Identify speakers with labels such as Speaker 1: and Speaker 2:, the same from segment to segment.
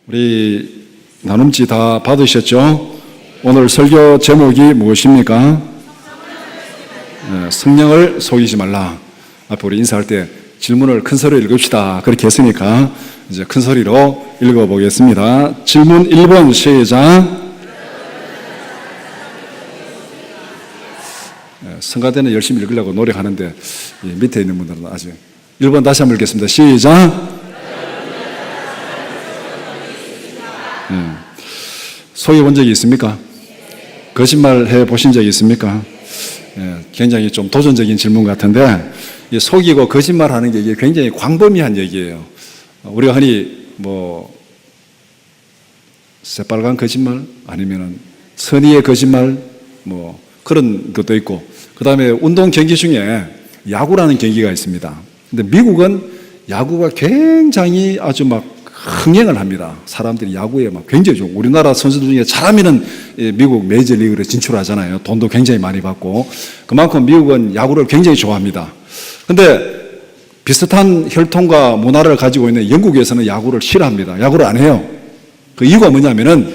Speaker 1: 우리 나눔지 다 받으셨죠? 오늘 설교 제목이 무엇입니까? 성령을 속이지 말라. 앞에 우리 인사할 때 질문을 큰 소리로 읽읍시다. 그렇게 했으니까 이제 큰 소리로 읽어보겠습니다. 질문 1번 시작. 성가대는 열심히 읽으려고 노력하는데 밑에 있는 분들은 아직 1번 다시 한번 읽겠습니다. 시작. 속여본 적이 있습니까? 거짓말 해보신 적이 있습니까? 굉장히 좀 도전적인 질문 같은데, 속이고 거짓말하는 게 이게 굉장히 광범위한 얘기예요. 우리가 흔히 새빨간 거짓말 아니면은 선의의 거짓말 그런 것도 있고, 그 다음에 운동 경기 중에 야구라는 경기가 있습니다. 근데 미국은 야구가 굉장히 아주 흥행을 합니다. 사람들이 야구에 굉장히 좋고, 우리나라 선수들 중에 잘하면은 미국 메이저리그로 진출하잖아요. 돈도 굉장히 많이 받고. 그만큼 미국은 야구를 굉장히 좋아합니다. 근데 비슷한 혈통과 문화를 가지고 있는 영국에서는 야구를 싫어합니다. 야구를 안 해요. 그 이유가 뭐냐면은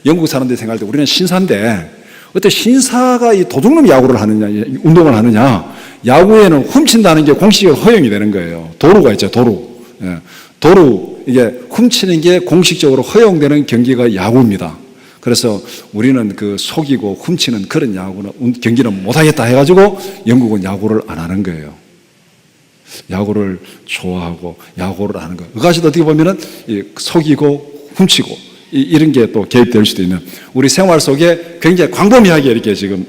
Speaker 1: 영국 사람들이 생각할 때 우리는 신사인데 어떻게 신사가 이 도둑놈 야구를 하느냐, 운동을 하느냐. 야구에는 훔친다는 게 공식적으로 허용이 되는 거예요. 도루가 있죠, 도루. 도루, 이게 훔치는 게 공식적으로 허용되는 경기가 야구입니다. 그래서 우리는 그 속이고 훔치는 그런 경기는 못하겠다 해가지고 영국은 야구를 안 하는 거예요. 야구를 좋아하고 야구를 안 하는 거예요. 그것이 어떻게 보면은 속이고 훔치고 이런 게 또 개입될 수도 있는, 우리 생활 속에 굉장히 광범위하게 이렇게 지금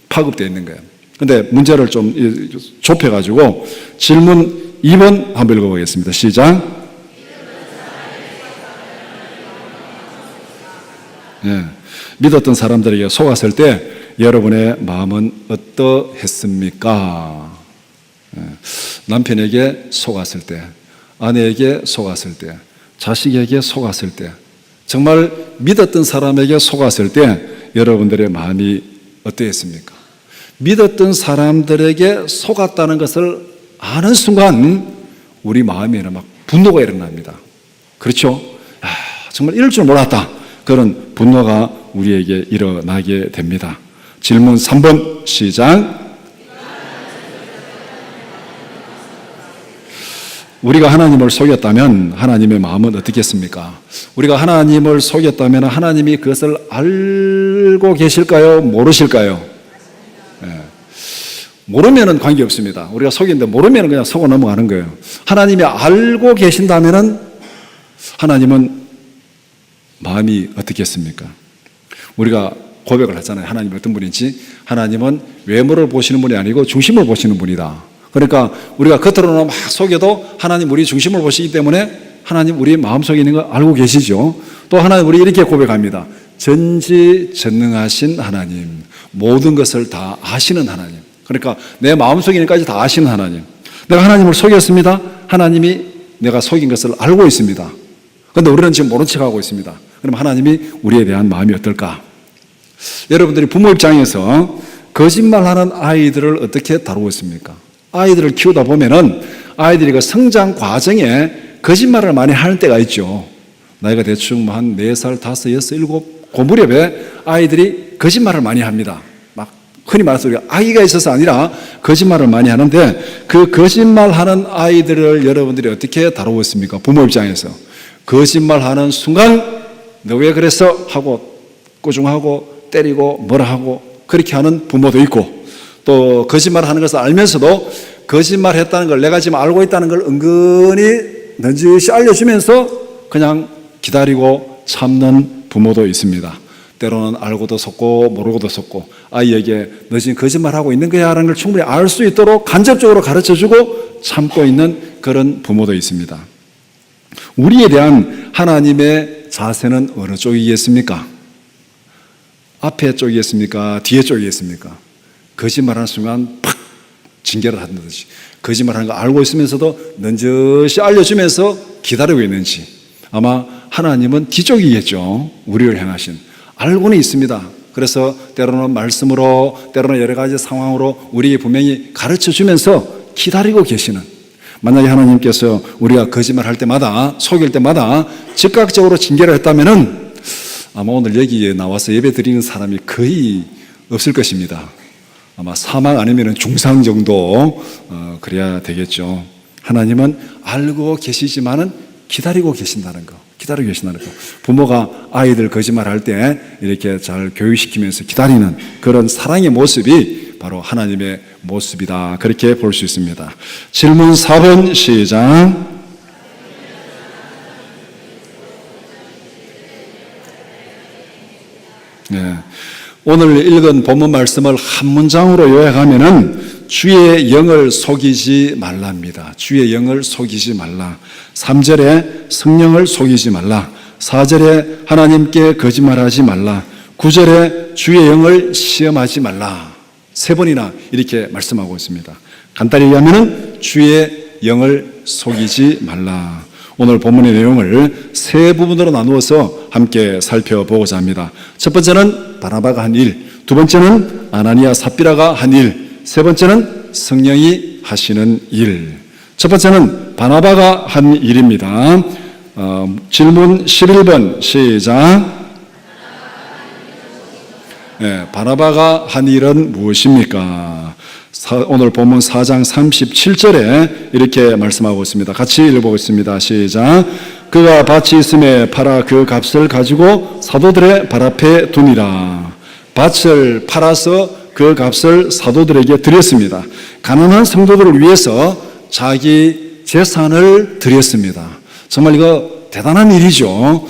Speaker 1: 파급되어 있는 거예요. 근데 문제를 좀 좁혀가지고 질문 2번 한번 읽어보겠습니다. 시작. 믿었던 사람들에게 속았을 때 여러분의 마음은 어떠했습니까? 남편에게 속았을 때, 아내에게 속았을 때, 자식에게 속았을 때, 정말 믿었던 사람에게 속았을 때 여러분들의 마음이 어떠했습니까? 믿었던 사람들에게 속았다는 것을 아는 순간 우리 마음에는 분노가 일어납니다. 그렇죠? 정말 이럴 줄 몰랐다. 그런 분노가 우리에게 일어나게 됩니다. 질문 3번 시작. 우리가 하나님을 속였다면 하나님의 마음은 어떻겠습니까? 우리가 하나님을 속였다면 하나님이 그것을 알고 계실까요? 모르실까요? 모르면은 관계없습니다. 우리가 속였는데 모르면은 그냥 속아 넘어가는 거예요. 하나님이 알고 계신다면은 하나님은 마음이 어떻겠습니까? 우리가 고백을 하잖아요. 하나님이 어떤 분인지. 하나님은 외모를 보시는 분이 아니고 중심을 보시는 분이다. 그러니까 우리가 겉으로는 막 속여도 하나님 우리 중심을 보시기 때문에 하나님 우리 마음속에 있는 거 알고 계시죠. 또 하나님 우리 이렇게 고백합니다. 전지전능하신 하나님, 모든 것을 다 아시는 하나님. 그러니까 내 마음속에 있는 것까지 다 아시는 하나님. 내가 하나님을 속였습니다. 하나님이 내가 속인 것을 알고 있습니다. 그런데 우리는 지금 모른 척하고 있습니다. 그럼 하나님이 우리에 대한 마음이 어떨까? 여러분들이 부모 입장에서 거짓말하는 아이들을 어떻게 다루고 있습니까? 아이들을 키우다 보면은 아이들이 그 성장 과정에 거짓말을 많이 하는 때가 있죠. 나이가 대충 한 4살, 5, 6, 7, 그 무렵에 아이들이 거짓말을 많이 합니다. 흔히 말해서 우리가 아기가 있어서 아니라 거짓말을 많이 하는데, 그 거짓말하는 아이들을 여러분들이 어떻게 다루고 있습니까? 부모 입장에서 거짓말하는 순간 너 왜 그랬어? 하고 꾸중하고 때리고 뭐라 하고 그렇게 하는 부모도 있고, 또 거짓말하는 것을 알면서도 거짓말했다는 걸 내가 지금 알고 있다는 걸 은근히 넌지시 알려주면서 그냥 기다리고 참는 부모도 있습니다. 때로는 알고도 속고 모르고도 속고 아이에게 너 지금 거짓말하고 있는 거야 라는 걸 충분히 알 수 있도록 간접적으로 가르쳐주고 참고 있는 그런 부모도 있습니다. 우리에 대한 하나님의 자세는 어느 쪽이겠습니까? 앞에 쪽이겠습니까? 뒤에 쪽이겠습니까? 거짓말하는 순간 팍 징계를 한다든지, 거짓말하는 거 알고 있으면서도 넌지시 알려주면서 기다리고 있는지. 아마 하나님은 뒤쪽이겠죠. 우리를 향하신. 알고는 있습니다. 그래서 때로는 말씀으로, 때로는 여러 가지 상황으로 우리에게 분명히 가르쳐주면서 기다리고 계시는, 만약에 하나님께서 우리가 거짓말할 때마다, 속일 때마다 즉각적으로 징계를 했다면은 아마 오늘 여기에 나와서 예배 드리는 사람이 거의 없을 것입니다. 아마 사망 아니면 중상 정도 그래야 되겠죠. 하나님은 알고 계시지만은 기다리고 계신다는 거. 기다리고 계신다는 거. 부모가 아이들 거짓말할 때 이렇게 잘 교육시키면서 기다리는 그런 사랑의 모습이 바로 하나님의 모습이다. 그렇게 볼 수 있습니다. 질문 4번 시작. 네. 오늘 읽은 본문 말씀을 한 문장으로 요약하면은 주의 영을 속이지 말랍니다. 주의 영을 속이지 말라. 3절에 성령을 속이지 말라. 4절에 하나님께 거짓말하지 말라. 9절에 주의 영을 시험하지 말라. 3번이나 이렇게 말씀하고 있습니다. 간단히 얘기하면은 주의 영을 속이지 말라. 오늘 본문의 내용을 3부분으로 나누어서 함께 살펴보고자 합니다. 첫 번째는 바나바가 한 일, 두 번째는 아나니아 삽비라가 한 일, 세 번째는 성령이 하시는 일. 첫 번째는 바나바가 한 일입니다. 질문 11번 시작. 네, 바나바가 한 일은 무엇입니까? 오늘 본문 4장 37절에 이렇게 말씀하고 있습니다. 같이 읽어보겠습니다. 시작. 그가 밭이 있음에 팔아 그 값을 가지고 사도들의 발 앞에 두니라. 밭을 팔아서 그 값을 사도들에게 드렸습니다. 가난한 성도들을 위해서 자기 재산을 드렸습니다. 정말 이거 대단한 일이죠.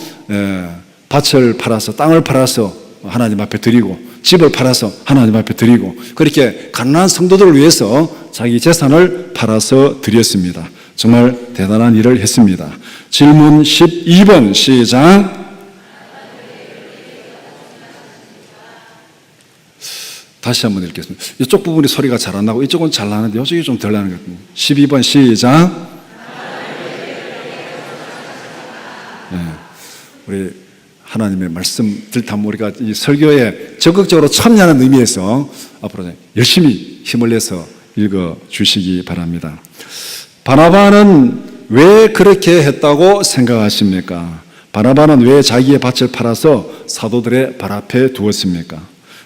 Speaker 1: 밭을 팔아서, 땅을 팔아서 하나님 앞에 드리고, 집을 팔아서 하나님 앞에 드리고, 그렇게 가난한 성도들을 위해서 자기 재산을 팔아서 드렸습니다. 정말 대단한 일을 했습니다. 질문 12번 시작. 다시 한번 읽겠습니다. 이쪽 부분이 소리가 잘 안 나고 이쪽은 잘 나는데 이쪽이 좀 덜 나는 것 같아요. 12번 시작. 네, 우리 하나님의 말씀 들다면 우리가 이 설교에 적극적으로 참여하는 의미에서 앞으로 열심히 힘을 내서 읽어 주시기 바랍니다. 바나바는 왜 그렇게 했다고 생각하십니까? 바나바는 왜 자기의 밭을 팔아서 사도들의 발 앞에 두었습니까?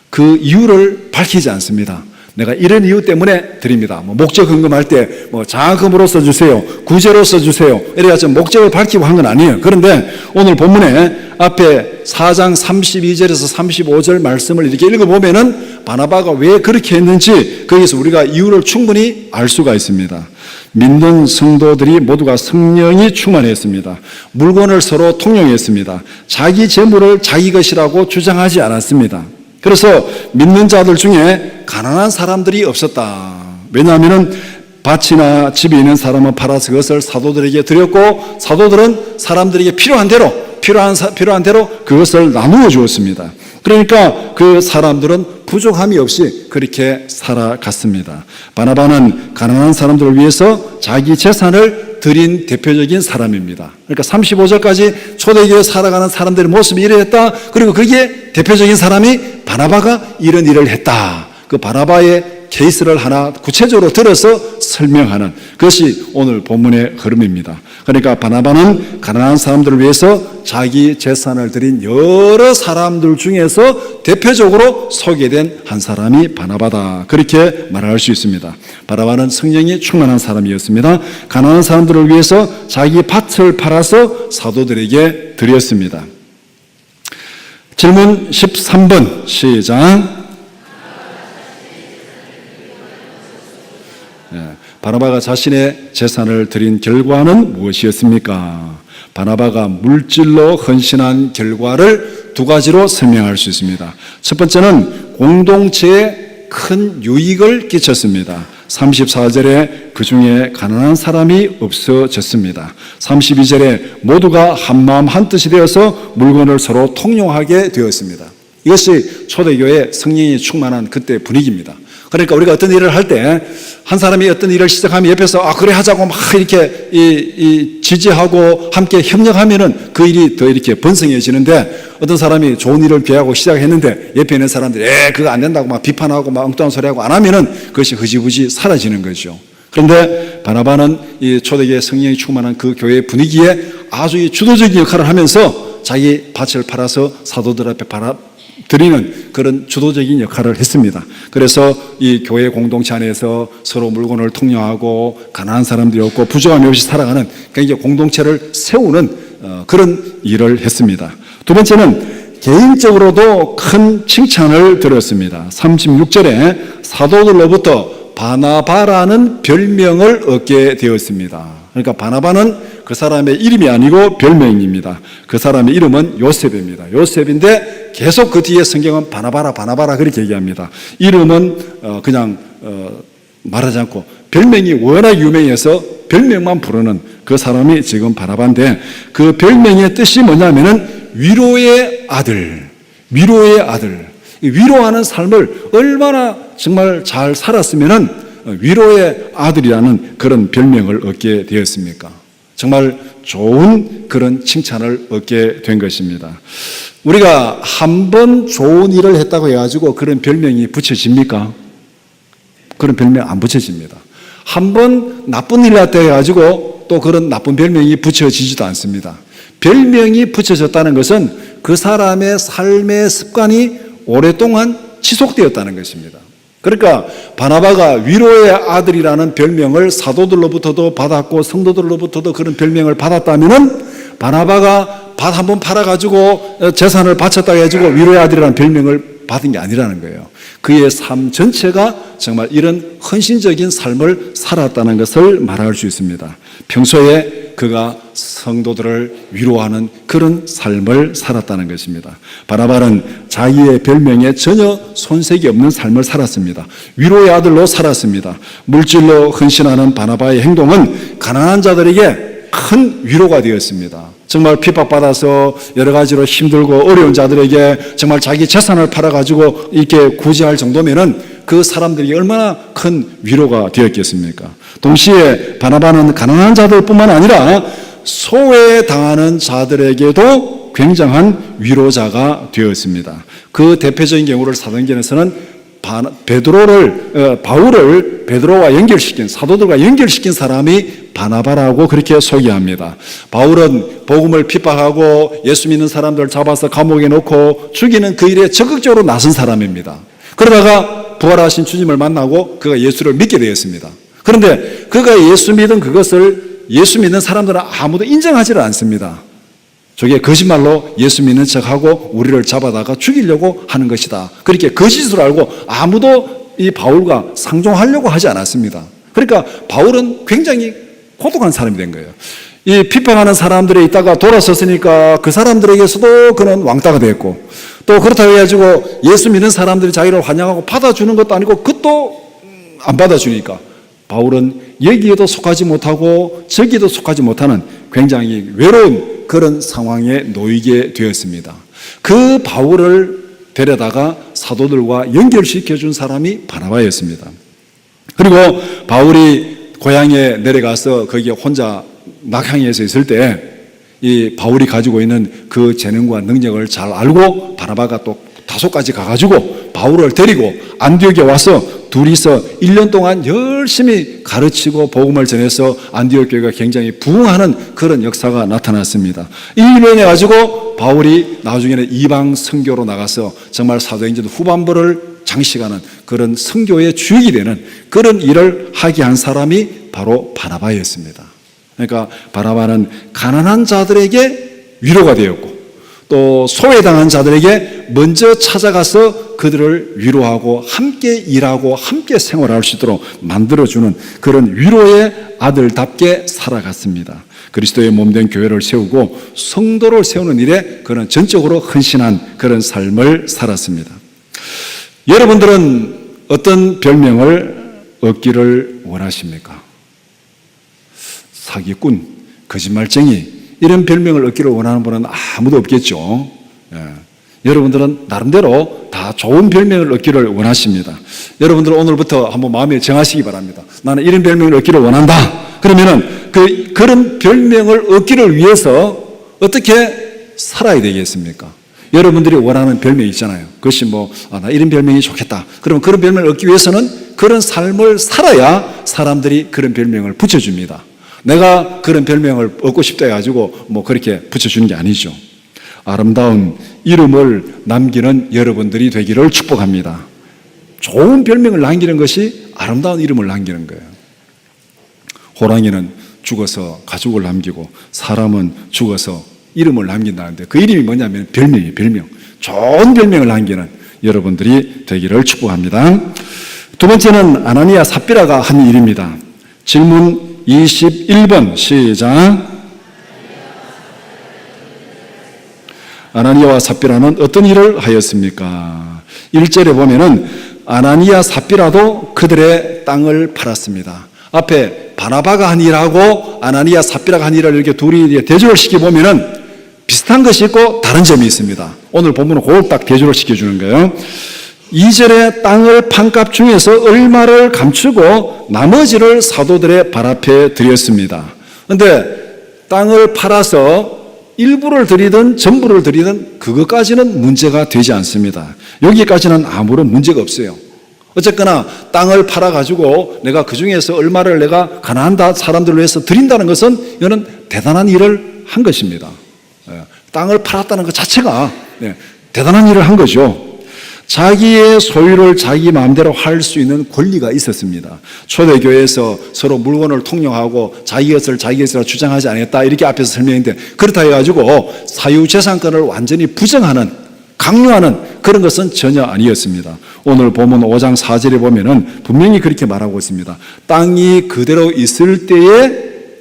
Speaker 1: 그 이유를 밝히지 않습니다. 내가 이런 이유 때문에 드립니다. 목적 헌금할 때 자금으로 써주세요, 구제로 써주세요, 이래가지고 목적을 밝히고 한 건 아니에요. 그런데 오늘 본문에 앞에 4장 32절에서 35절 말씀을 이렇게 읽어보면은 바나바가 왜 그렇게 했는지 거기서 우리가 이유를 충분히 알 수가 있습니다. 믿는 성도들이 모두가 성령이 충만했습니다. 물건을 서로 통용했습니다. 자기 재물을 자기 것이라고 주장하지 않았습니다. 그래서 믿는 자들 중에 가난한 사람들이 없었다. 왜냐하면 밭이나 집이 있는 사람은 팔아서 그것을 사도들에게 드렸고, 사도들은 사람들에게 필요한 대로 그것을 나누어 주었습니다. 그러니까 그 사람들은 부족함이 없이 그렇게 살아갔습니다. 바나바는 가난한 사람들을 위해서 자기 재산을 드린 대표적인 사람입니다. 그러니까 35절까지 초대교회에 살아가는 사람들의 모습이 이랬다. 그리고 그게 대표적인 사람이 바나바가 이런 일을 했다. 그 바나바의 케이스를 하나 구체적으로 들어서 설명하는 것이 오늘 본문의 흐름입니다. 그러니까 바나바는 가난한 사람들을 위해서 자기 재산을 드린 여러 사람들 중에서 대표적으로 소개된 한 사람이 바나바다. 그렇게 말할 수 있습니다. 바나바는 성령이 충만한 사람이었습니다. 가난한 사람들을 위해서 자기 밭을 팔아서 사도들에게 드렸습니다. 질문 13번 시작. 바나바가 자신의 재산을 드린 결과는 무엇이었습니까? 바나바가 물질로 헌신한 결과를 두 가지로 설명할 수 있습니다. 첫 번째는 공동체에 큰 유익을 끼쳤습니다. 34절에 그 중에 가난한 사람이 없어졌습니다. 32절에 모두가 한마음 한뜻이 되어서 물건을 서로 통용하게 되었습니다. 이것이 초대교회 성령이 충만한 그때 분위기입니다. 그러니까 우리가 어떤 일을 할 때 한 사람이 어떤 일을 시작하면 옆에서 그래 하자고 막 이렇게 지지하고 함께 협력하면은 그 일이 더 이렇게 번성해지는데, 어떤 사람이 좋은 일을 계획하고 시작했는데 옆에 있는 사람들이 그거 안 된다고 막 비판하고 막 엉뚱한 소리 하고 안 하면은 그것이 흐지부지 사라지는 거죠. 그런데 바나바는 이 초대교회 성령이 충만한 그 교회 분위기에 아주 이 주도적인 역할을 하면서 자기 밭을 팔아서 사도들 앞에 드리는 그런 주도적인 역할을 했습니다. 그래서 이 교회 공동체 안에서 서로 물건을 통용하고 가난한 사람들이 없고 부족함이 없이 살아가는 굉장히 공동체를 세우는 그런 일을 했습니다. 두 번째는 개인적으로도 큰 칭찬을 들었습니다. 36절에 사도들로부터 바나바라는 별명을 얻게 되었습니다. 그러니까 바나바는 그 사람의 이름이 아니고 별명입니다. 그 사람의 이름은 요셉입니다. 요셉인데 계속 그 뒤에 성경은 바나바라 바나바라 그렇게 얘기합니다. 이름은 그냥 말하지 않고 별명이 워낙 유명해서 별명만 부르는 그 사람이 지금 바나바인데, 그 별명의 뜻이 뭐냐면은 위로의 아들, 위로의 아들. 위로하는 삶을 얼마나 정말 잘 살았으면은 위로의 아들이라는 그런 별명을 얻게 되었습니까? 정말 좋은 그런 칭찬을 얻게 된 것입니다. 우리가 한 번 좋은 일을 했다고 해가지고 그런 별명이 붙여집니까? 그런 별명 안 붙여집니다. 한 번 나쁜 일을 했다고 해가지고 또 그런 나쁜 별명이 붙여지지도 않습니다. 별명이 붙여졌다는 것은 그 사람의 삶의 습관이 오랫동안 지속되었다는 것입니다. 그러니까 바나바가 위로의 아들이라는 별명을 사도들로부터도 받았고 성도들로부터도 그런 별명을 받았다면은 바나바가 밭 한번 팔아가지고 재산을 바쳤다고 해가지고 위로의 아들이라는 별명을 받은 게 아니라는 거예요. 그의 삶 전체가 정말 이런 헌신적인 삶을 살았다는 것을 말할 수 있습니다. 평소에 그가 성도들을 위로하는 그런 삶을 살았다는 것입니다. 바나바는 자기의 별명에 전혀 손색이 없는 삶을 살았습니다. 위로의 아들로 살았습니다. 물질로 헌신하는 바나바의 행동은 가난한 자들에게 큰 위로가 되었습니다. 정말 핍박받아서 여러 가지로 힘들고 어려운 자들에게 정말 자기 재산을 팔아가지고 이렇게 구제할 정도면은 그 사람들이 얼마나 큰 위로가 되었겠습니까? 동시에 바나바는 가난한 자들뿐만 아니라 소외당하는 자들에게도 굉장한 위로자가 되었습니다. 그 대표적인 경우를 사도행전에서는 바울을 베드로와 연결시킨, 사도들과 연결시킨 사람이 바나바라고 그렇게 소개합니다. 바울은 복음을 핍박하고 예수 믿는 사람들을 잡아서 감옥에 넣고 죽이는 그 일에 적극적으로 나선 사람입니다. 그러다가 부활하신 주님을 만나고 그가 예수를 믿게 되었습니다. 그런데 그가 예수 믿은 그것을 예수 믿는 사람들은 아무도 인정하지를 않습니다. 저게 거짓말로 예수 믿는 척하고 우리를 잡아다가 죽이려고 하는 것이다. 그렇게 거짓으로 알고 아무도 이 바울과 상종하려고 하지 않았습니다. 그러니까 바울은 굉장히 고독한 사람이 된 거예요. 이 핍박하는 사람들이 있다가 돌아섰으니까 그 사람들에게서도 그는 왕따가 됐고, 또 그렇다고 해가지고 예수 믿는 사람들이 자기를 환영하고 받아주는 것도 아니고 그것도 안 받아주니까 바울은 여기에도 속하지 못하고 저기에도 속하지 못하는 굉장히 외로운 그런 상황에 놓이게 되었습니다. 그 바울을 데려다가 사도들과 연결시켜준 사람이 바나바였습니다. 그리고 바울이 고향에 내려가서 거기에 혼자 낙향에서 있을 때 이 바울이 가지고 있는 그 재능과 능력을 잘 알고 바나바가 또 다소까지 가가지고 바울을 데리고 안디옥에 와서 둘이서 1년 동안 열심히 가르치고 복음을 전해서 안디옥 교회가 굉장히 부흥하는 그런 역사가 나타났습니다. 이 일로 인해 가지고 바울이 나중에는 이방 선교로 나가서 정말 사도행전 후반부를 장식하는 그런 선교의 주역이 되는 그런 일을 하게 한 사람이 바로 바나바였습니다. 그러니까 바나바는 가난한 자들에게 위로가 되었고 또 소외당한 자들에게 먼저 찾아가서 그들을 위로하고 함께 일하고 함께 생활할 수 있도록 만들어주는 그런 위로의 아들답게 살아갔습니다. 그리스도의 몸된 교회를 세우고 성도를 세우는 일에 그는 전적으로 헌신한 그런 삶을 살았습니다. 여러분들은 어떤 별명을 얻기를 원하십니까? 사기꾼, 거짓말쟁이, 이런 별명을 얻기를 원하는 분은 아무도 없겠죠. 예. 여러분들은 나름대로 다 좋은 별명을 얻기를 원하십니다. 여러분들은 오늘부터 한번 마음에 정하시기 바랍니다. 나는 이런 별명을 얻기를 원한다. 그러면은 그런 별명을 얻기를 위해서 어떻게 살아야 되겠습니까? 여러분들이 원하는 별명이 있잖아요. 그것이 나 이런 별명이 좋겠다. 그러면 그런 별명을 얻기 위해서는 그런 삶을 살아야 사람들이 그런 별명을 붙여줍니다. 내가 그런 별명을 얻고 싶다 해가지고 그렇게 붙여주는 게 아니죠. 아름다운 이름을 남기는 여러분들이 되기를 축복합니다. 좋은 별명을 남기는 것이 아름다운 이름을 남기는 거예요. 호랑이는 죽어서 가죽을 남기고 사람은 죽어서 이름을 남긴다는데 그 이름이 뭐냐면 별명이에요. 별명. 좋은 별명을 남기는 여러분들이 되기를 축복합니다. 두 번째는 아나니아 삽비라가 한 일입니다. 질문 21번 시작. 아나니아와 삽비라는 어떤 일을 하였습니까? 1절에 보면은 아나니아 삽비라도 그들의 땅을 팔았습니다. 앞에 바나바가 한 일하고 아나니아 삽비라가 한 일을 이렇게 둘이 대조를 시켜보면은 비슷한 것이 있고 다른 점이 있습니다. 오늘 본문은 그걸 딱 대조를 시켜주는 거예요. 2절에 땅을 판 값 중에서 얼마를 감추고 나머지를 사도들의 발 앞에 드렸습니다. 그런데 땅을 팔아서 일부를 드리든 전부를 드리든 그것까지는 문제가 되지 않습니다. 여기까지는 아무런 문제가 없어요. 어쨌거나 땅을 팔아가지고 내가 그 중에서 얼마를 내가 가난한 사람들을 위해서 드린다는 것은 이거는 대단한 일을 한 것입니다. 땅을 팔았다는 것 자체가 대단한 일을 한 거죠. 자기의 소유를 자기 마음대로 할 수 있는 권리가 있었습니다. 초대교회에서 서로 물건을 통용하고 자기 것을 자기 것으로 주장하지 않겠다 이렇게 앞에서 설명했는데 그렇다 해가지고 사유재산권을 완전히 부정하는 강요하는 그런 것은 전혀 아니었습니다. 오늘 본문 5장 4절에 보면은 분명히 그렇게 말하고 있습니다. 땅이 그대로 있을 때에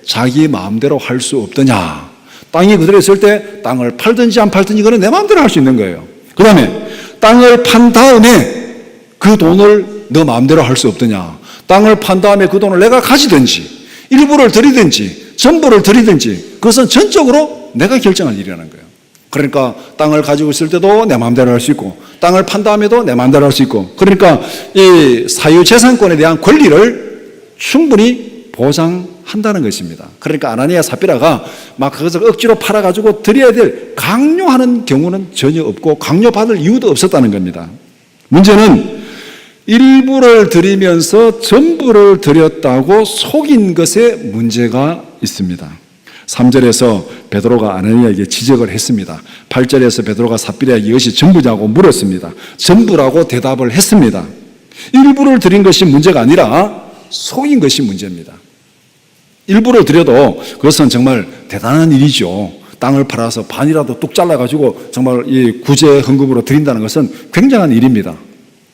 Speaker 1: 자기 마음대로 할 수 없더냐. 땅이 그대로 있을 때 땅을 팔든지 안 팔든지 그건 내 마음대로 할 수 있는 거예요. 그 다음에 땅을 판 다음에 그 돈을 너 마음대로 할 수 없더냐. 땅을 판 다음에 그 돈을 내가 가지든지 일부를 드리든지 전부를 드리든지 그것은 전적으로 내가 결정할 일이라는 거예요. 그러니까 땅을 가지고 있을 때도 내 마음대로 할 수 있고 땅을 판 다음에도 내 마음대로 할 수 있고 그러니까 이 사유재산권에 대한 권리를 충분히 보장한다는 것입니다. 그러니까 아나니아 삽비라가 막 그것을 억지로 팔아가지고 드려야 될 강요하는 경우는 전혀 없고 강요받을 이유도 없었다는 겁니다. 문제는 일부를 드리면서 전부를 드렸다고 속인 것에 문제가 있습니다. 3절에서 베드로가 아나니아에게 지적을 했습니다. 8절에서 베드로가 삽비라에게 이것이 전부냐고 물었습니다. 전부라고 대답을 했습니다. 일부를 드린 것이 문제가 아니라 속인 것이 문제입니다. 일부를 드려도 그것은 정말 대단한 일이죠. 땅을 팔아서 반이라도 뚝 잘라가지고 정말 이 구제 헌금으로 드린다는 것은 굉장한 일입니다.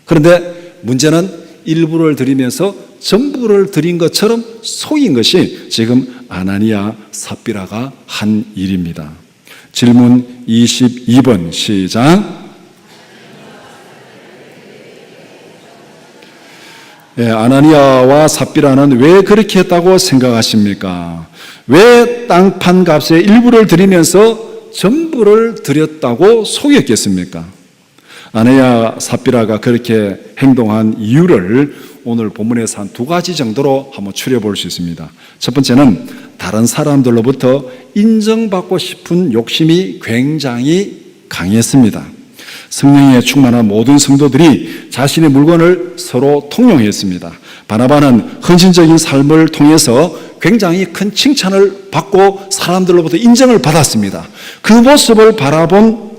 Speaker 1: 그런데 문제는 일부를 드리면서 전부를 드린 것처럼 속인 것이 지금 아나니아 삽비라가 한 일입니다. 질문 22번 시작. 아나니아와 삽비라는 왜 그렇게 했다고 생각하십니까? 왜 땅 판 값의 일부를 드리면서 전부를 드렸다고 속였겠습니까? 아나니아 삽비라가 그렇게 행동한 이유를 오늘 본문에서 한 두 가지 정도로 한번 추려볼 수 있습니다. 첫 번째는 다른 사람들로부터 인정받고 싶은 욕심이 굉장히 강했습니다. 성령에 충만한 모든 성도들이 자신의 물건을 서로 통용했습니다. 바나바는 헌신적인 삶을 통해서 굉장히 큰 칭찬을 받고 사람들로부터 인정을 받았습니다. 그 모습을 바라본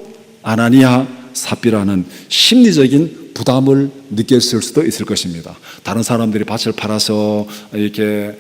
Speaker 1: 아나니아 삽비라는 심리적인 부담을 느꼈을 수도 있을 것입니다. 다른 사람들이 밭을 팔아서 이렇게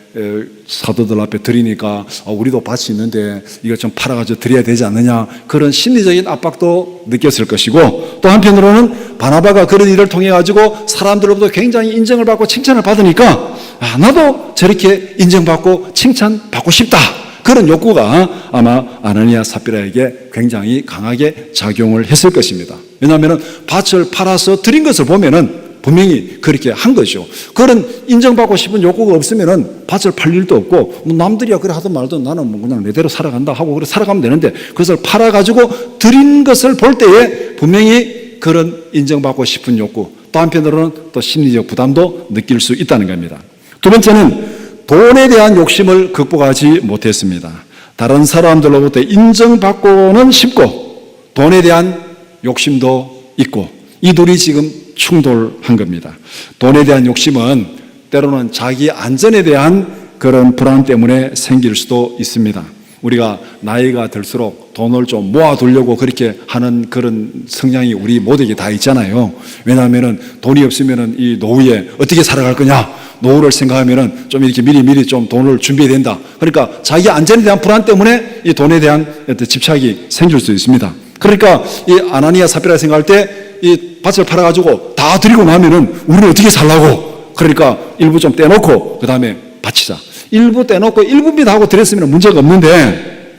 Speaker 1: 사도들 앞에 드리니까 우리도 밭이 있는데 이걸 좀 팔아가지고 드려야 되지 않느냐 그런 심리적인 압박도 느꼈을 것이고 또 한편으로는 바나바가 그런 일을 통해 가지고 사람들로부터 굉장히 인정을 받고 칭찬을 받으니까 나도 저렇게 인정받고 칭찬받고 싶다 그런 욕구가 아마 아나니아 삽비라에게 굉장히 강하게 작용을 했을 것입니다. 왜냐하면 밭을 팔아서 드린 것을 보면은 분명히 그렇게 한 거죠. 그런 인정받고 싶은 욕구가 없으면은 밭을 팔 일도 없고 남들이야 그래 하든 말든 나는 그냥 내대로 살아간다 하고 그래 살아가면 되는데 그것을 팔아가지고 드린 것을 볼 때에 분명히 그런 인정받고 싶은 욕구 또 한편으로는 또 심리적 부담도 느낄 수 있다는 겁니다. 두 번째는 돈에 대한 욕심을 극복하지 못했습니다. 다른 사람들로부터 인정받고는 싶고 돈에 대한 욕심도 있고 이 둘이 지금 충돌한 겁니다. 돈에 대한 욕심은 때로는 자기 안전에 대한 그런 불안 때문에 생길 수도 있습니다. 우리가 나이가 들수록 돈을 좀 모아두려고 그렇게 하는 그런 성향이 우리 모두에게 다 있잖아요. 왜냐하면 돈이 없으면 이 노후에 어떻게 살아갈 거냐, 노후를 생각하면 좀 이렇게 미리 좀 돈을 준비해야 된다. 그러니까 자기 안전에 대한 불안 때문에 이 돈에 대한 어떤 집착이 생길 수 있습니다. 그러니까 이 아나니아 삽비라 생각할 때 이 밭을 팔아가지고 다 드리고 나면은 우리는 어떻게 살라고? 그러니까 일부 좀 떼놓고 그 다음에 바치자. 일부 떼놓고 일부입니다 하고 드렸으면 문제가 없는데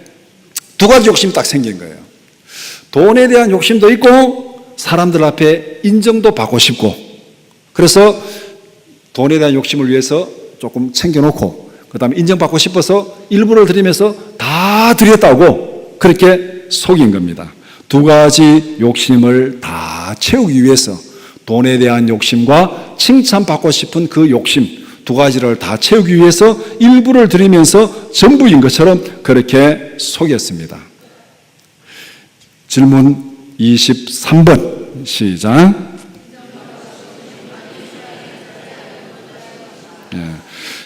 Speaker 1: 두 가지 욕심이 딱 생긴 거예요. 돈에 대한 욕심도 있고 사람들 앞에 인정도 받고 싶고, 그래서 돈에 대한 욕심을 위해서 조금 챙겨놓고 그 다음에 인정받고 싶어서 일부를 드리면서 다 드렸다고 그렇게 속인 겁니다. 두 가지 욕심을 다 채우기 위해서 돈에 대한 욕심과 칭찬받고 싶은 그 욕심 두 가지를 다 채우기 위해서 일부를 드리면서 전부인 것처럼 그렇게 속였습니다. 질문 23번 시작.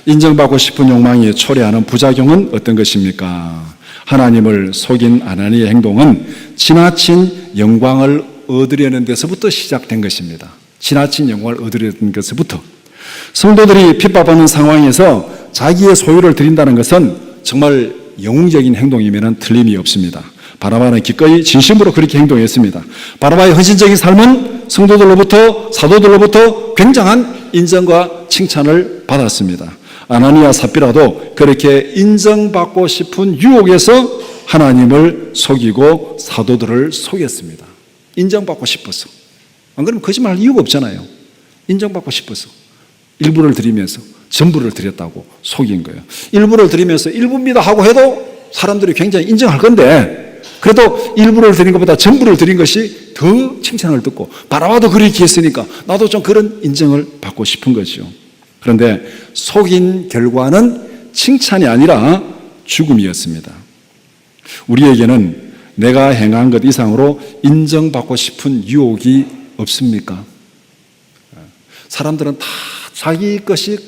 Speaker 1: 인정받고 싶은 욕망이 초래하는 부작용은 어떤 것입니까? 하나님을 속인 아나니의 행동은 지나친 영광을 얻으려는 데서부터 시작된 것입니다. 지나친 영광을 얻으려는 것부터. 성도들이 핍박받는 상황에서 자기의 소유를 드린다는 것은 정말 영웅적인 행동이면 틀림이 없습니다. 바나바는 기꺼이 진심으로 그렇게 행동했습니다. 바나바의 헌신적인 삶은 성도들로부터 사도들로부터 굉장한 인정과 칭찬을 받았습니다. 아나니아 삽비라도 그렇게 인정받고 싶은 유혹에서 하나님을 속이고 사도들을 속였습니다. 인정받고 싶어서. 안 그러면 거짓말할 이유가 없잖아요. 인정받고 싶어서 일부를 드리면서 전부를 드렸다고 속인 거예요. 일부를 드리면서 일부입니다 하고 해도 사람들이 굉장히 인정할 건데, 그래도 일부를 드린 것보다 전부를 드린 것이 더 칭찬을 듣고 바라봐도 그렇게 했으니까 나도 좀 그런 인정을 받고 싶은 거죠. 그런데 속인 결과는 칭찬이 아니라 죽음이었습니다. 우리에게는 내가 행한 것 이상으로 인정받고 싶은 유혹이 없습니까? 사람들은 다 자기 것이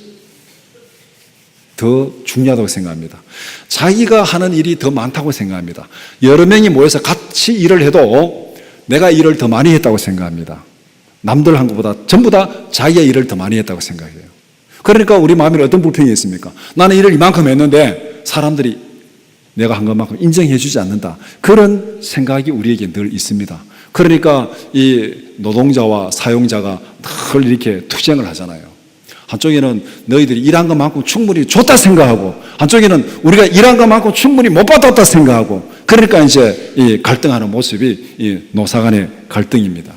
Speaker 1: 더 중요하다고 생각합니다. 자기가 하는 일이 더 많다고 생각합니다. 여러 명이 모여서 같이 일을 해도 내가 일을 더 많이 했다고 생각합니다. 남들 한 것보다 전부 다 자기가 일을 더 많이 했다고 생각해요. 그러니까 우리 마음에 어떤 불평이 있습니까? 나는 일을 이만큼 했는데 사람들이 내가 한 것만큼 인정해 주지 않는다. 그런 생각이 우리에게 늘 있습니다. 그러니까 이 노동자와 사용자가 늘 이렇게 투쟁을 하잖아요. 한쪽에는 너희들이 일한 것만큼 충분히 줬다 생각하고, 한쪽에는 우리가 일한 것만큼 충분히 못 받았다 생각하고, 그러니까 이제 이 갈등하는 모습이 이 노사 간의 갈등입니다.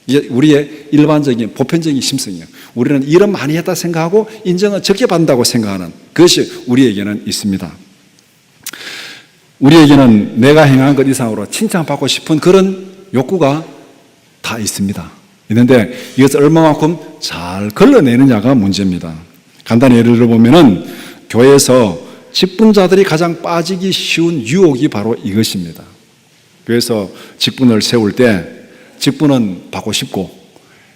Speaker 1: 이게 우리의 일반적인 보편적인 심성이에요. 우리는 일은 많이 했다 생각하고 인정은 적게 받는다고 생각하는 그것이 우리에게는 있습니다. 우리에게는 내가 행한 것 이상으로 칭찬받고 싶은 그런 욕구가 다 있습니다. 있는데 이것을 얼마만큼 잘 걸러내느냐가 문제입니다. 간단히 예를 들어보면은 교회에서 직분자들이 가장 빠지기 쉬운 유혹이 바로 이것입니다. 교회에서 직분을 세울 때 직분은 받고 싶고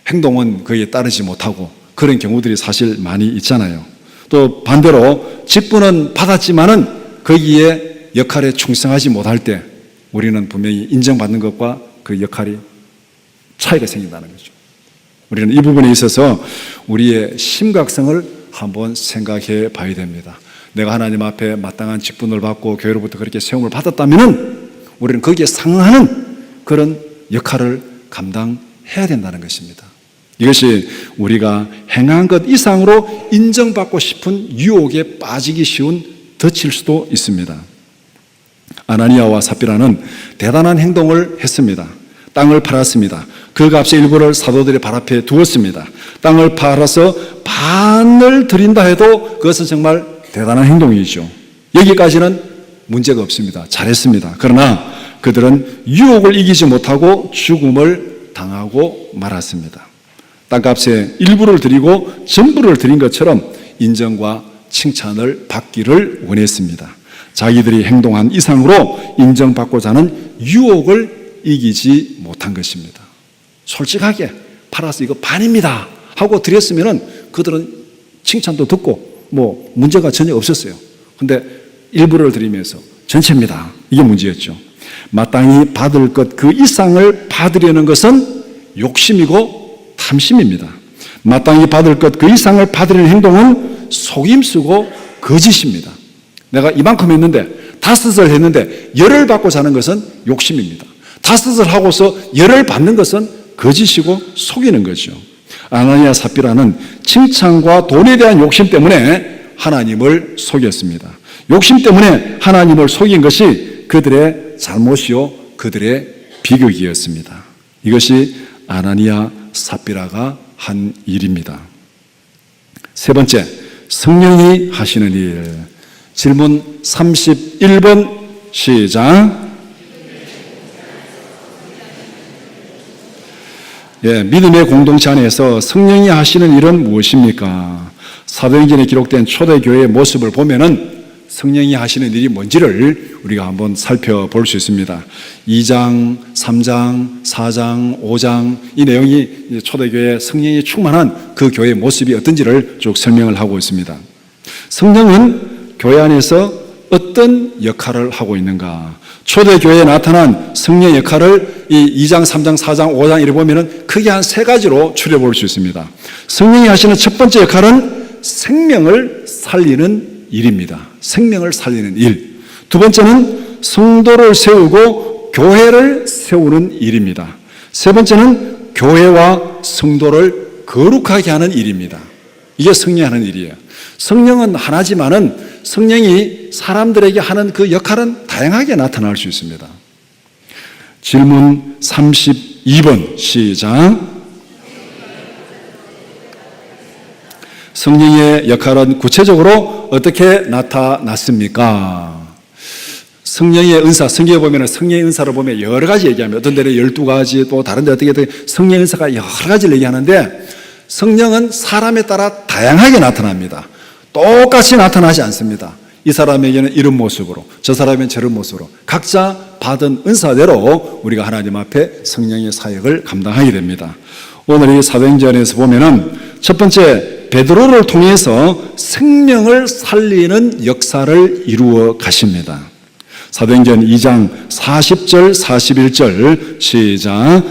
Speaker 1: 행동은 거기에 따르지 못하고 그런 경우들이 사실 많이 있잖아요. 또 반대로 직분은 받았지만은 거기에 역할에 충성하지 못할 때 우리는 분명히 인정받는 것과 그 역할이 차이가 생긴다는 거죠. 우리는 이 부분에 있어서 우리의 심각성을 한번 생각해 봐야 됩니다. 내가 하나님 앞에 마땅한 직분을 받고 교회로부터 그렇게 세움을 받았다면 우리는 거기에 상응하는 그런 역할을 감당해야 된다는 것입니다. 이것이 우리가 행한 것 이상으로 인정받고 싶은 유혹에 빠지기 쉬운 덫일 수도 있습니다. 아나니아와 삽비라는 대단한 행동을 했습니다. 땅을 팔았습니다. 그 값의 일부를 사도들의 발 앞에 두었습니다. 땅을 팔아서 반을 드린다 해도 그것은 정말 대단한 행동이죠. 여기까지는 문제가 없습니다. 잘했습니다. 그러나 그들은 유혹을 이기지 못하고 죽음을 당하고 말았습니다. 땅값의 일부를 드리고 전부를 드린 것처럼 인정과 칭찬을 받기를 원했습니다. 자기들이 행동한 이상으로 인정받고자 하는 유혹을 이기지 못한 것입니다. 솔직하게 팔아서 이거 반입니다 하고 드렸으면은 그들은 칭찬도 듣고 뭐 문제가 전혀 없었어요. 근데 일부를 드리면서 전체입니다. 이게 문제였죠. 마땅히 받을 것 그 이상을 받으려는 것은 욕심이고 탐심입니다. 마땅히 받을 것 그 이상을 받으려는 행동은 속임수고 거짓입니다. 내가 이만큼 했는데 5을 했는데 10을 받고 사는 것은 욕심입니다. 5을 하고서 10을 받는 것은 거짓이고 속이는 거죠. 아나니아 삽비라는 칭찬과 돈에 대한 욕심 때문에 하나님을 속였습니다. 욕심 때문에 하나님을 속인 것이 그들의 잘못이요 그들의 비극이었습니다. 이것이 아나니아 삽비라가 한 일입니다. 세 번째, 성령이 하시는 일. 질문 31번 시작. 믿음의 공동체 안에서 성령이 하시는 일은 무엇입니까? 사도행전에 기록된 초대교회의 모습을 보면은 성령이 하시는 일이 뭔지를 우리가 한번 살펴볼 수 있습니다. 2장, 3장, 4장, 5장 이 내용이 초대교회 성령이 충만한 그 교회의 모습이 어떤지를 쭉 설명을 하고 있습니다. 성령은 교회 안에서 어떤 역할을 하고 있는가? 초대교회에 나타난 성령의 역할을 이 2장, 3장, 4장, 5장 이렇게 보면은 크게 한 3가지로 추려볼 수 있습니다. 성령이 하시는 첫 번째 역할은 생명을 살리는 일입니다. 생명을 살리는 일. 두 번째는 성도를 세우고 교회를 세우는 일입니다. 세 번째는 교회와 성도를 거룩하게 하는 일입니다. 이게 성령이 하는 일이에요. 성령은 하나지만은 성령이 사람들에게 하는 그 역할은 다양하게 나타날 수 있습니다. 질문 32번 시작. 성령의 역할은 구체적으로 어떻게 나타났습니까? 성령의 은사, 성경에 보면 성령의 은사를 보면 여러 가지 얘기합니다. 어떤 데는 12가지, 또 다른 데 어떻게 성령의 은사가 여러 가지를 얘기하는데 성령은 사람에 따라 다양하게 나타납니다. 똑같이 나타나지 않습니다. 이 사람에게는 이런 모습으로, 저 사람에게는 저런 모습으로 각자 받은 은사대로 우리가 하나님 앞에 성령의 사역을 감당하게 됩니다. 오늘 이 사도행전에서 보면은 첫 번째 베드로를 통해서 생명을 살리는 역사를 이루어 가십니다. 사도행전 2장 40절 41절 시작.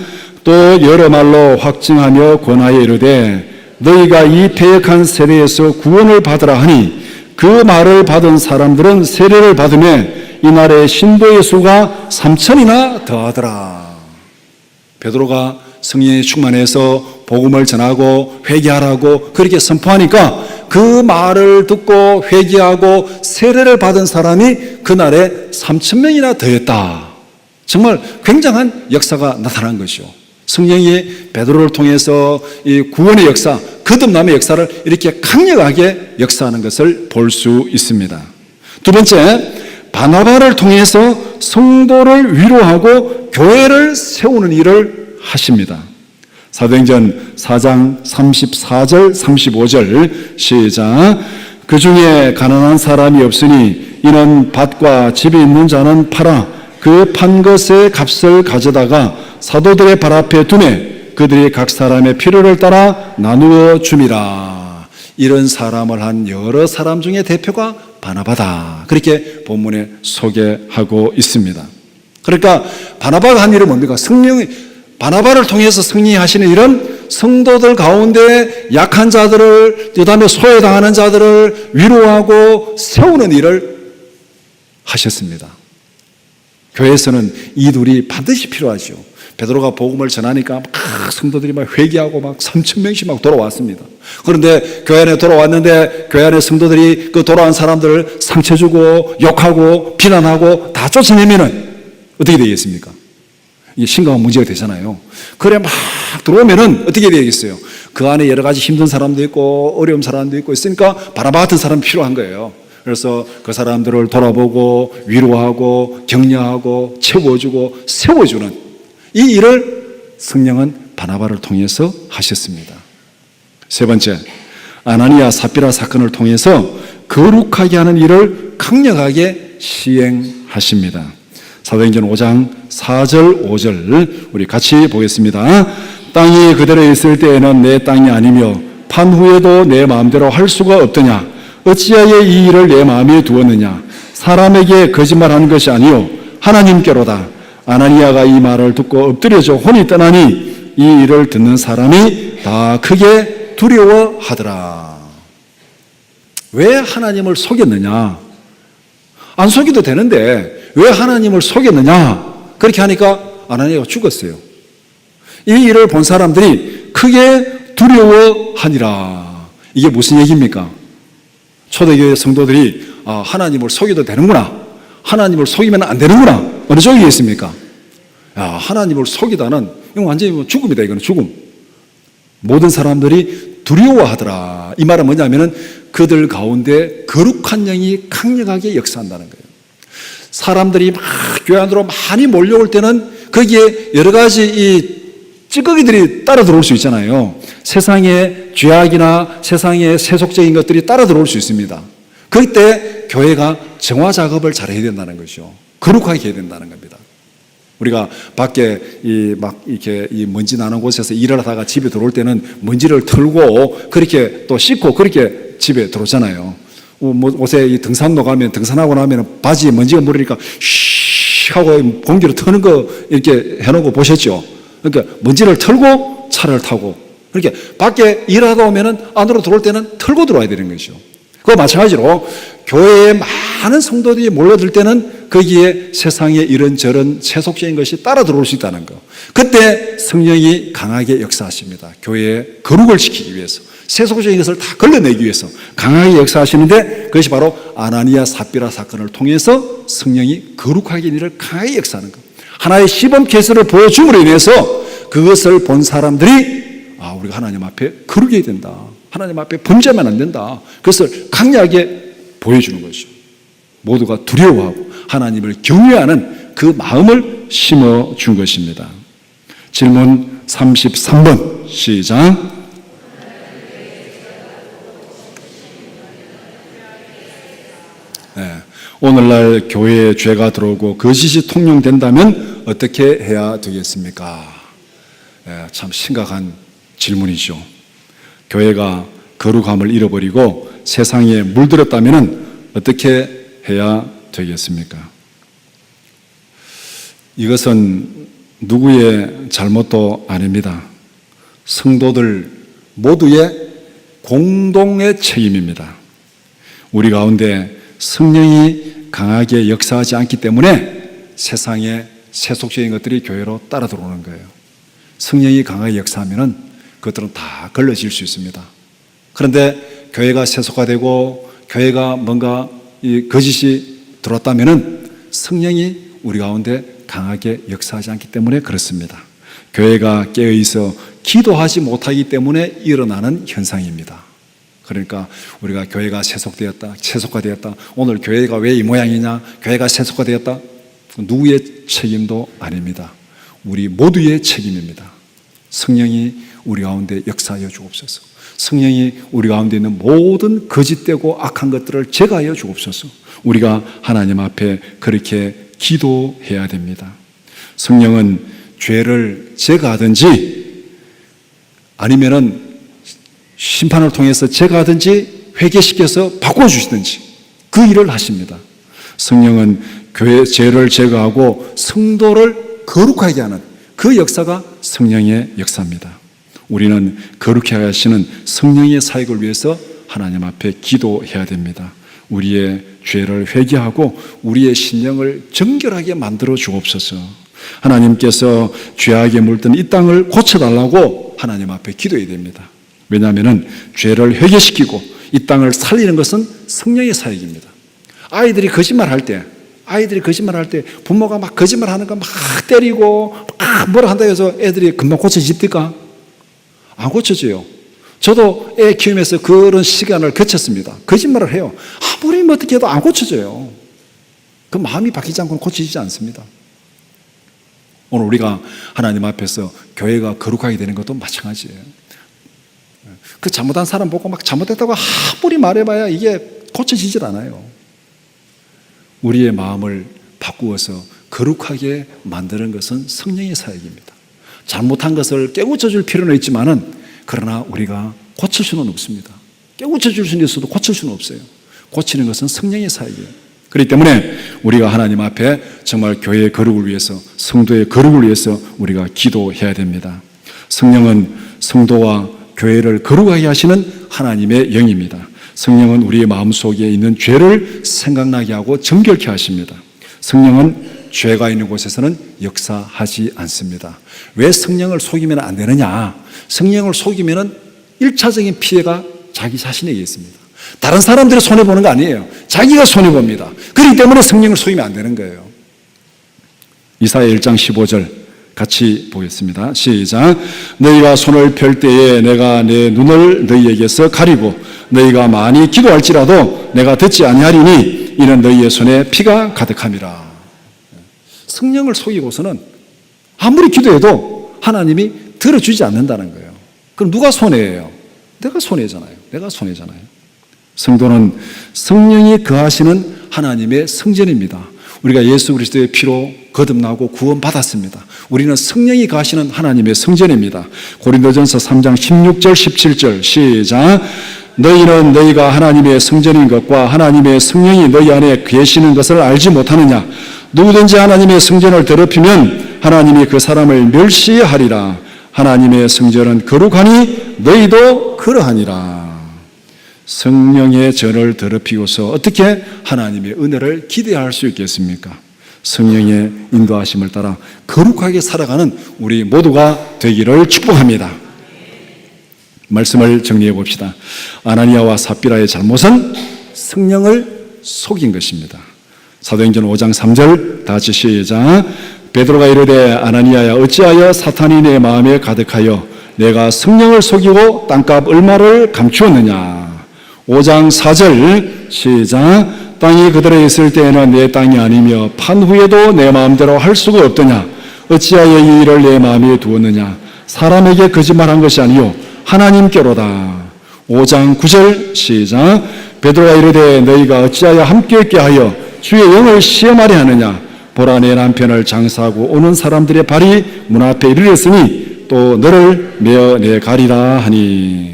Speaker 1: 또 여러 말로 확증하며 권하여 이르되 너희가 이 패역한 세대에서 구원을 받으라 하니 그 말을 받은 사람들은 세례를 받으며 이날에 신도의 수가 3,000이나 더하더라. 베드로가 성령에 충만해서 복음을 전하고 회개하라고 그렇게 선포하니까 그 말을 듣고 회개하고 세례를 받은 사람이 그날에 3,000명이나 더했다. 정말 굉장한 역사가 나타난 것이죠. 성령이 베드로를 통해서 이 구원의 역사, 거듭남의 역사를 이렇게 강력하게 역사하는 것을 볼 수 있습니다. 두 번째, 바나바를 통해서 성도를 위로하고 교회를 세우는 일을 하십니다. 사도행전 4장 34절 35절 시작. 그 중에 가난한 사람이 없으니 이는 밭과 집이 있는 자는 팔아 그 판 것의 값을 가져다가 사도들의 발 앞에 두매 그들이 각 사람의 필요를 따라 나누어 줌이라. 이런 사람을 한 여러 사람 중에 대표가 바나바다. 그렇게 본문에 소개하고 있습니다. 그러니까 바나바가 한 일은 뭡니까? 바나바를 통해서 성령이 하시는 일은 성도들 가운데 약한 자들을, 그다음에 소외당하는 자들을 위로하고 세우는 일을 하셨습니다. 교회에서는 이 둘이 반드시 필요하죠. 베드로가 복음을 전하니까 막 성도들이 막 회개하고 막 3,000명씩 막 돌아왔습니다. 그런데 교회 안에 돌아왔는데 교회 안에 성도들이 그 돌아온 사람들을 상처 주고 욕하고 비난하고 다 쫓아내면은 어떻게 되겠습니까? 이게 심각한 문제가 되잖아요. 그래 막 들어오면은 어떻게 되겠어요? 그 안에 여러 가지 힘든 사람도 있고 어려운 사람도 있고 있으니까 바나바 같은 사람이 필요한 거예요. 그래서 그 사람들을 돌아보고 위로하고 격려하고 채워주고 세워주는 이 일을 성령은 바나바를 통해서 하셨습니다. 세 번째, 아나니아 삽비라 사건을 통해서 거룩하게 하는 일을 강력하게 시행하십니다. 사도행전 5장 4절 5절 우리 같이 보겠습니다. 땅이 그대로 있을 때에는 내 땅이 아니며 판 후에도 내 마음대로 할 수가 없더냐. 어찌하여 이 일을 내 마음에 두었느냐. 사람에게 거짓말하는 것이 아니요 하나님께로다. 아나니아가 이 말을 듣고 엎드려져 혼이 떠나니 이 일을 듣는 사람이 다 크게 두려워하더라. 왜 하나님을 속였느냐? 안 속여도 되는데 왜 하나님을 속였느냐? 그렇게 하니까 아나니아가 죽었어요. 이 일을 본 사람들이 크게 두려워하니라. 이게 무슨 얘기입니까? 초대교회 성도들이 하나님을 속여도 되는구나, 하나님을 속이면 안 되는구나, 어느 쪽이겠습니까? 하나님을 속이다는 이건 완전히 죽음이다. 이거는 죽음. 모든 사람들이 두려워하더라. 이 말은 뭐냐면은 그들 가운데 거룩한 영이 강력하게 역사한다는 거예요. 사람들이 막 교회 안으로 많이 몰려올 때는 거기에 여러 가지 이 찌꺼기들이 따라 들어올 수 있잖아요. 세상의 죄악이나 세상의 세속적인 것들이 따라 들어올 수 있습니다. 그때 교회가 정화 작업을 잘 해야 된다는 것이죠. 거룩하게 해야 된다는 겁니다. 우리가 밖에 이렇게 먼지 나는 곳에서 일을 하다가 집에 들어올 때는 먼지를 털고 그렇게 또 씻고 그렇게 집에 들어오잖아요. 옷에 등산로 가면 등산하고 나면 바지에 먼지가 묻으니까 쉬 하고 공기를 트는 거 이렇게 해놓은 거 보셨죠? 그러니까 먼지를 털고 차를 타고 그렇게 밖에 일하다 오면은 안으로 들어올 때는 털고 들어와야 되는 것이죠. 그와 마찬가지로 교회에 많은 성도들이 몰려들 때는 거기에 세상에 이런저런 세속적인 것이 따라 들어올 수 있다는 거. 그때 성령이 강하게 역사하십니다. 교회에 거룩을 지키기 위해서, 세속적인 것을 다 걸러내기 위해서 강하게 역사하시는데 그것이 바로 아나니아 삽비라 사건을 통해서 성령이 거룩하게 일을 강하게 역사하는 것. 하나의 시범 케이스를 보여줌으로 인해서 그것을 본 사람들이 우리가 하나님 앞에 거룩해야 된다, 하나님 앞에 범죄하면 안 된다, 그것을 강력하게 보여주는 것이죠. 모두가 두려워하고 하나님을 경외하는 그 마음을 심어준 것입니다. 질문 33번 시작. 오늘날 교회에 죄가 들어오고 거짓이 통용된다면 어떻게 해야 되겠습니까? 참 심각한 질문이죠. 교회가 거룩함을 잃어버리고 세상에 물들었다면 어떻게 해야 되겠습니까? 이것은 누구의 잘못도 아닙니다. 성도들 모두의 공동의 책임입니다. 우리 가운데 성령이 강하게 역사하지 않기 때문에 세상의 세속적인 것들이 교회로 따라 들어오는 거예요. 성령이 강하게 역사하면은 그것들은 다 걸러질 수 있습니다. 그런데 교회가 세속화되고 교회가 뭔가 이 거짓이 들어왔다면은 성령이 우리 가운데 강하게 역사하지 않기 때문에 그렇습니다. 교회가 깨어있어 기도하지 못하기 때문에 일어나는 현상입니다. 그러니까 우리가 교회가 세속화되었다. 오늘 교회가 왜 이 모양이냐? 교회가 세속화되었다. 누구의 책임도 아닙니다. 우리 모두의 책임입니다. 성령이 우리 가운데 역사하여 주옵소서. 성령이 우리 가운데 있는 모든 거짓되고 악한 것들을 제거하여 주옵소서. 우리가 하나님 앞에 그렇게 기도해야 됩니다. 성령은 죄를 제거하든지 아니면은 심판을 통해서 제거하든지 회개시켜서 바꿔주시든지 그 일을 하십니다. 성령은 교회 죄를 제거하고 성도를 거룩하게 하는 그 역사가 성령의 역사입니다. 우리는 거룩하게 하시는 성령의 사역을 위해서 하나님 앞에 기도해야 됩니다. 우리의 죄를 회개하고 우리의 심령을 정결하게 만들어 주옵소서. 하나님께서 죄악에 물든 이 땅을 고쳐달라고 하나님 앞에 기도해야 됩니다. 왜냐하면 죄를 회개시키고 이 땅을 살리는 것은 성령의 사역입니다. 아이들이 거짓말할 때 부모가 막 거짓말하는 거 막 때리고 막 뭐라 한다 해서 애들이 금방 고쳐집니까? 안 고쳐져요. 저도 애 키우면서 그런 시간을 거쳤습니다. 거짓말을 해요. 아무리 어떻게 해도 안 고쳐져요. 그 마음이 바뀌지 않고는 고쳐지지 않습니다. 오늘 우리가 하나님 앞에서 교회가 거룩하게 되는 것도 마찬가지예요. 그 잘못한 사람 보고 막 잘못했다고 아무리 말해봐야 이게 고쳐지질 않아요. 우리의 마음을 바꾸어서 거룩하게 만드는 것은 성령의 사역입니다. 잘못한 것을 깨우쳐 줄 필요는 있지만은 그러나 우리가 고칠 수는 없습니다. 깨우쳐 줄 수는 있어도 고칠 수는 없어요. 고치는 것은 성령의 사역이에요. 그렇기 때문에 우리가 하나님 앞에 정말 교회의 거룩을 위해서, 성도의 거룩을 위해서 우리가 기도해야 됩니다. 성령은 성도와 교회를 거룩하게 하시는 하나님의 영입니다. 성령은 우리의 마음속에 있는 죄를 생각나게 하고 정결케 하십니다. 성령은 죄가 있는 곳에서는 역사하지 않습니다. 왜 성령을 속이면 안 되느냐? 성령을 속이면 1차적인 피해가 자기 자신에게 있습니다. 다른 사람들이 손해보는 거 아니에요. 자기가 손해봅니다. 그렇기 때문에 성령을 속이면 안 되는 거예요. 이사야 1장 15절 같이 보겠습니다. 시작. 너희가 손을 펼 때에 내가 내 눈을 너희에게서 가리고 너희가 많이 기도할지라도 내가 듣지 아니하리니 이는 너희의 손에 피가 가득함이라. 성령을 속이고서는 아무리 기도해도 하나님이 들어주지 않는다는 거예요. 그럼 누가 손해예요? 내가 손해잖아요. 내가 손해잖아요. 성도는 성령이 거하시는 하나님의 성전입니다. 우리가 예수 그리스도의 피로 거듭나고 구원받았습니다. 우리는 성령이 거하시는 하나님의 성전입니다. 고린도전서 3장 16절 17절 시작. 너희는 너희가 하나님의 성전인 것과 하나님의 성령이 너희 안에 계시는 것을 알지 못하느냐? 누구든지 하나님의 성전을 더럽히면 하나님이 그 사람을 멸시하리라. 하나님의 성전은 거룩하니 너희도 그러하니라. 성령의 전을 더럽히고서 어떻게 하나님의 은혜를 기대할 수 있겠습니까? 성령의 인도하심을 따라 거룩하게 살아가는 우리 모두가 되기를 축복합니다. 말씀을 정리해 봅시다. 아나니아와 삽비라의 잘못은 성령을 속인 것입니다. 사도행전 5장 3절 다 같이 시작. 베드로가 이르되 아나니아야 어찌하여 사탄이 내 마음에 가득하여 내가 성령을 속이고 땅값 얼마를 감추었느냐. 5장 4절 시작. 땅이 그들에 있을 때에는 내 땅이 아니며 판 후에도 내 마음대로 할 수가 없더냐. 어찌하여 이 일을 내 마음에 두었느냐. 사람에게 거짓말한 것이 아니요 하나님께로다. 5장 9절 시작. 베드로가 이르되 너희가 어찌하여 함께 있게 하여 주의 영을 시험하려 하느냐. 보라 내 남편을 장사하고 오는 사람들의 발이 문 앞에 이르렀으니 또 너를 메어 내가리라 하니.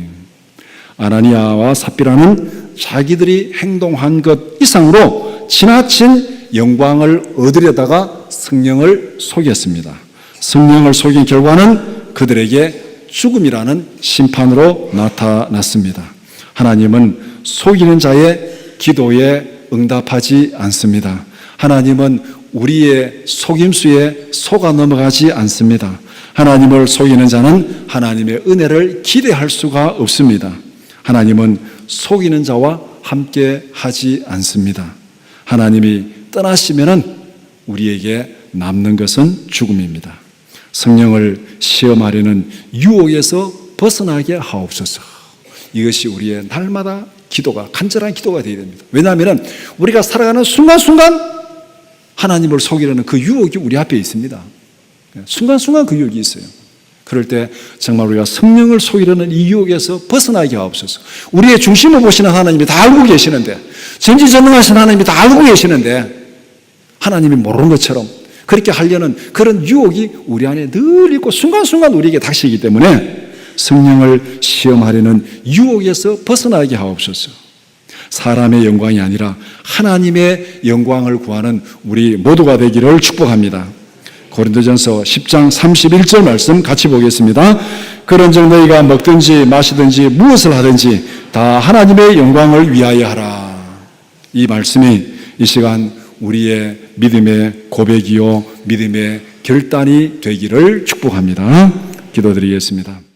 Speaker 1: 아나니아와 삽비라는 자기들이 행동한 것 이상으로 지나친 영광을 얻으려다가 성령을 속였습니다. 성령을 속인 결과는 그들에게 죽음이라는 심판으로 나타났습니다. 하나님은 속이는 자의 기도에 응답하지 않습니다. 하나님은 우리의 속임수에 속아 넘어가지 않습니다. 하나님을 속이는 자는 하나님의 은혜를 기대할 수가 없습니다. 하나님은 속이는 자와 함께 하지 않습니다. 하나님이 떠나시면은 우리에게 남는 것은 죽음입니다. 성령을 시험하려는 유혹에서 벗어나게 하옵소서. 이것이 우리의 날마다 기도가, 간절한 기도가 되어야 됩니다. 왜냐하면 우리가 살아가는 순간순간 하나님을 속이려는 그 유혹이 우리 앞에 있습니다. 순간순간 그 유혹이 있어요. 그럴 때 정말 우리가 성령을 속이려는 이 유혹에서 벗어나게 하옵소서. 우리의 중심을 보시는 하나님이 다 알고 계시는데, 전지전능하신 하나님이 다 알고 계시는데 하나님이 모르는 것처럼 그렇게 하려는 그런 유혹이 우리 안에 늘 있고 순간순간 우리에게 닥치기 때문에 성령을 시험하려는 유혹에서 벗어나게 하옵소서. 사람의 영광이 아니라 하나님의 영광을 구하는 우리 모두가 되기를 축복합니다. 고린도전서 10장 31절 말씀 같이 보겠습니다. 그런즉 너희가 먹든지 마시든지 무엇을 하든지 다 하나님의 영광을 위하여 하라. 이 말씀이 이 시간 우리의 믿음의 고백이요 믿음의 결단이 되기를 축복합니다. 기도드리겠습니다.